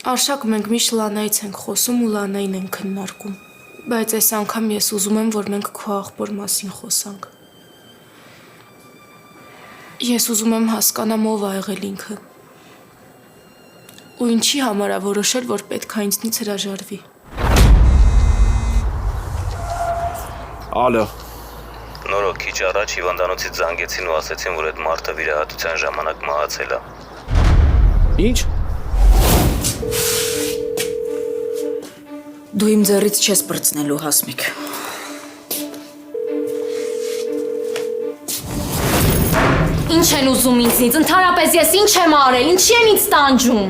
Արշակ մենք միշտ Լանայից ենք խոսում ու Լանային ենք քննարկում, բայց այս անգամ ես ուզում եմ, որ մենք քո աղբոր մասին խոսանք։ Ես ուզում եմ հասկանամ ով ա եղել ինքը։ Ու ինչի համար ա որոշել, որ պետք է ինձնից հրաժարվի։ Ալո։ Նորո քիչ առաջ հիվանդանոցից զանգեցին ու ասեցին, որ այդ մարդը վիրահատության ժամանակ մահացել է։ Ինչ։ Դու իմ ձեռից չես բրցնելու, Հասմիկ։ Ինչ են ուզում ինձնից, ընդհանրապես ես ինչ եմ արել, ինչի են ինձ տանջում։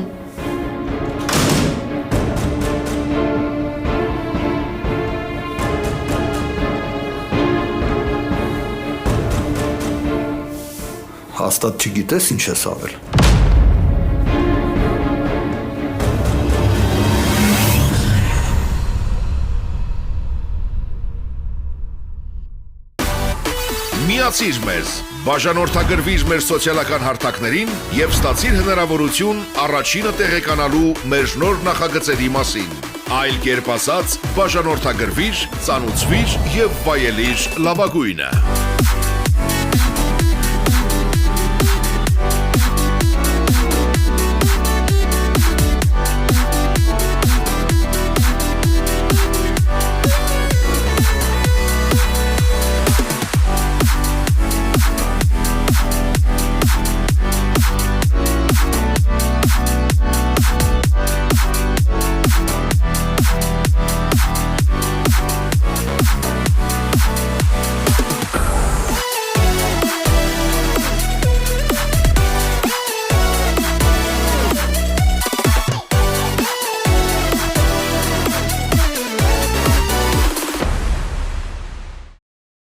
Հաստատ չգիտես ինչ ես ավել։ Միացիր մեզ, բաժանորդագրվիր մեր սոցիալական հարթակներին և ստացիր հնարավորություն առաջինը տեղեկանալու մեր նոր նախագծերի մասին։ Այլ կերպ ասած, բաժանորդագրվիր, ծանուցվիր և վայելիր լավագույնը։